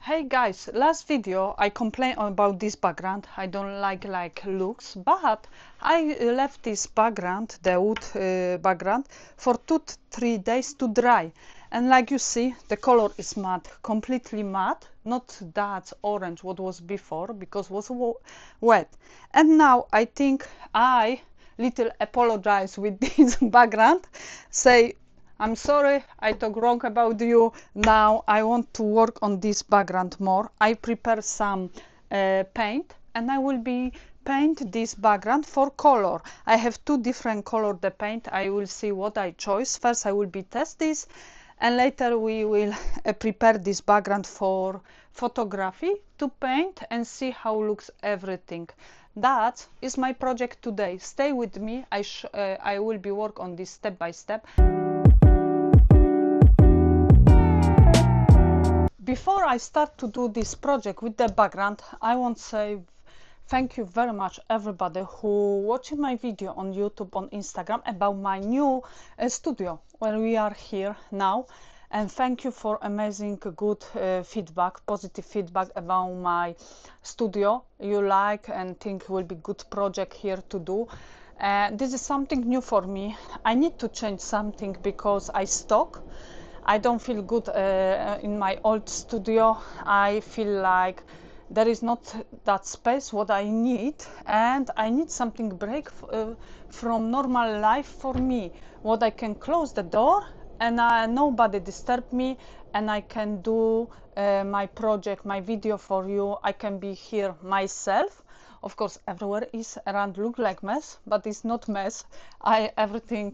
Hey guys, last video I complained about this background. I don't like looks, but I left this background, the wood background, for 2-3 days to dry. And like you see, the color is matte, completely matte, not that orange what was before because was wet. And now I think I little apologize with this background, say I'm sorry, I talk wrong about you. Now I want to work on this background more. I prepare some paint and I will be paint this background for color. I have two different color the paint. I will see what I choose. First I will be test this and later we will prepare this background for photography to paint and see how looks everything. That is my project today. Stay with me. I will be work on this step by step. Before I start to do this project with the background, I want to say thank you very much everybody who watching my video on YouTube, on Instagram about my new studio where we are here now. And thank you for amazing good feedback, positive feedback about my studio. You like and think will be good project here to do. This is something new for me. I need to change something because I stuck. I don't feel good in my old studio. I feel like there is not that space what I need, and I need something break from normal life for me. What I can close the door and nobody disturb me, and I can do my project, my video for you. I can be here myself. Of course, everywhere is around look like mess, but it's not mess. I everything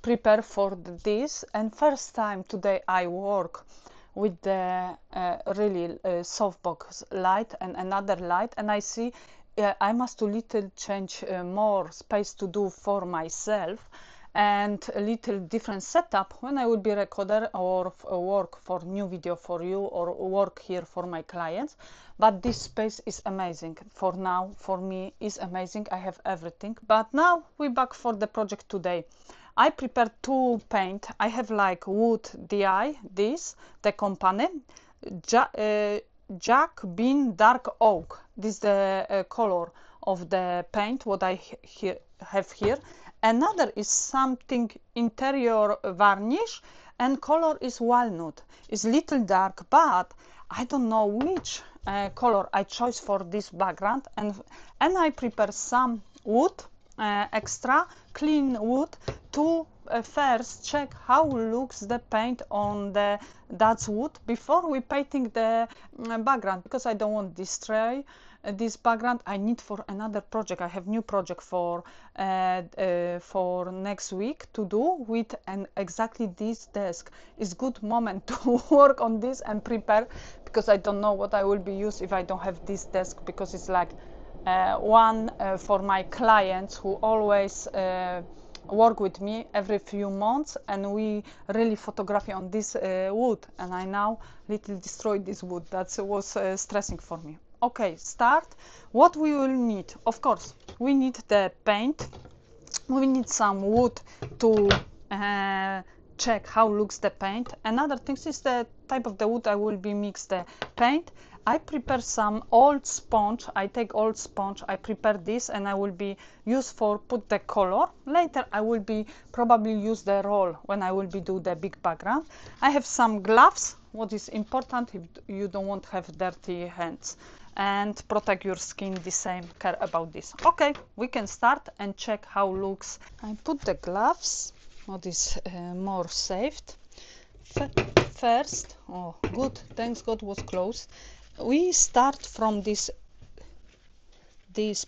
prepare for this, and first time today I work with the really softbox light and another light, and I see I must a little change more space to do for myself and a little different setup when I will be recorder or work for new video for you or work here for my clients. But this space is amazing for now. For me is amazing. I have everything. But now we back for the project today. I prepared two paint. I have like wood DI, this the company Jack Bean Dark Oak. This is the color of the paint what I have here. Another is something interior varnish, and color is walnut. It's little dark, but I don't know which color I chose for this background, and I prepare some wood, extra clean wood to first check how looks the paint on the that wood before we painting the background, because I don't want destroy this background. I need for another project. I have new project for next week to do with, and exactly this desk is good moment to work on this and prepare, because I don't know what I will be used if I don't have this desk, because it's like one for my clients who always work with me every few months, and we really photography on this wood, and I now little destroyed this wood. That was stressing for me. Okay, start. What we will need, of course, we need the paint. We need some wood to check how looks the paint. Another thing is the type of the wood I will be mix the paint. I prepare some old sponge. I take old sponge, I prepare this, and I will be use for put the color. Later I will be probably use the roll when I will be do the big background. I have some gloves. What is important if you don't want to have dirty hands and protect your skin, the same care about this. Okay, we can start and check how looks. I put the gloves. What is more safe first. Oh good, thanks God was closed. We start from this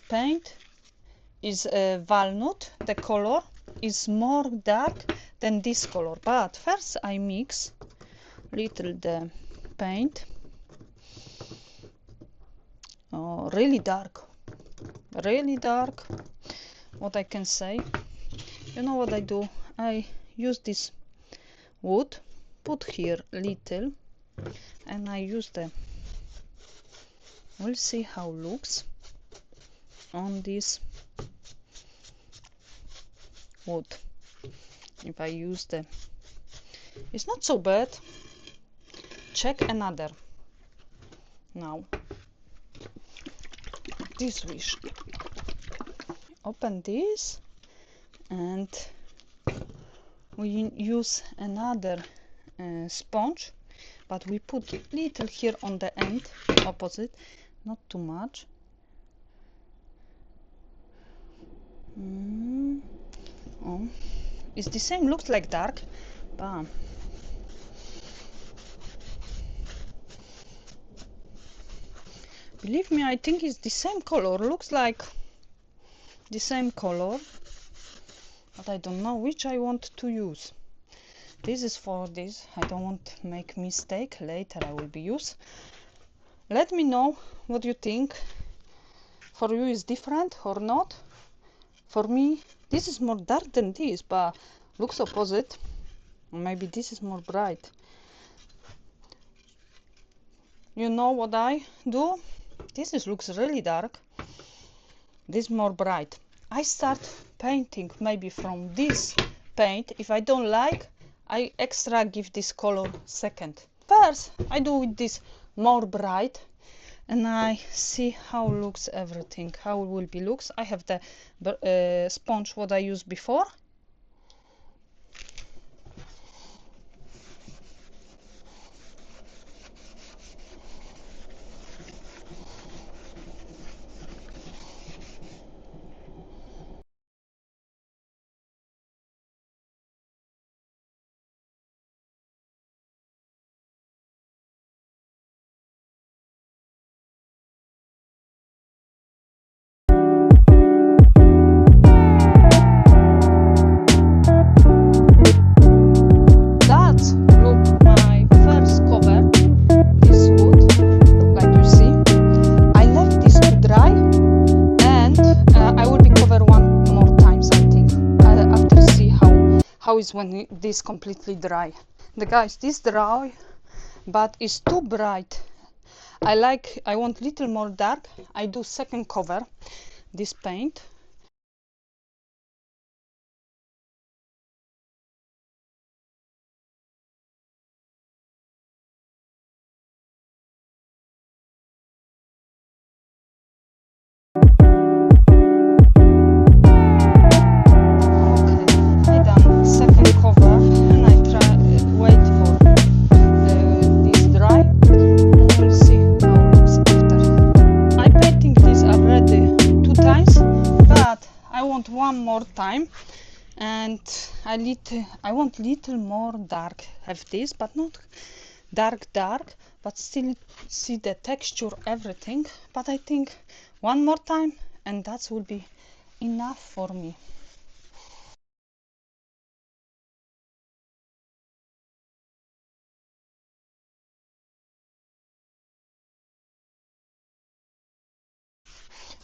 paint is walnut. The color is more dark than this color, but first I mix little the paint. Oh, really dark, what I can say. You know what I do? I use this wood, put here little, and I use the, we'll see how looks on this wood. If I use the, it's not so bad. Check another. Now this wish. Open this and we use another sponge, but we put little here on the end, opposite, not too much. Oh, it's the same, looks like dark. Bam. Believe me, I think it's the same color, looks like the same color, but I don't know which I want to use. This is for this, I don't want to make mistake, later I will be use. Let me know what you think. For you is different or not. For me this is more dark than this, but looks opposite. Maybe this is more bright. You know what I do? This looks really dark. This more bright. I start painting maybe from this paint. If I don't like, I extra give this color second. First I do with this more bright and I see how looks everything, how it will be looks. I have the sponge what I used before. How is when this completely dry. The guys, this dry, but it's too bright. I want little more dark. I do second cover this paint. One more time, and I want little more dark, have this, but not dark, but still see the texture, everything. But I think one more time and that will be enough for me.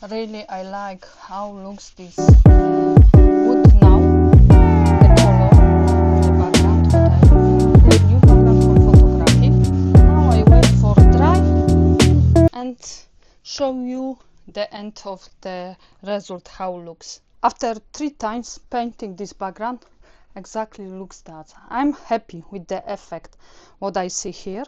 Really, I like how looks this wood now, the color, the background, what I have new background for photography. Now I wait for dry and show you the end of the result, how looks. After 3 times painting this background, exactly looks that. I'm happy with the effect, what I see here.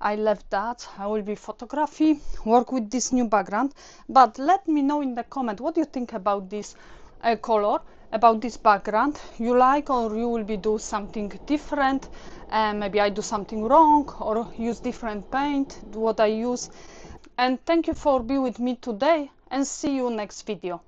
I left that. I will be photography, work with this new background, but let me know in the comment what you think about this color, about this background. You like, or you will be do something different, maybe I do something wrong or use different paint what I use. And thank you for being with me today, and see you next video.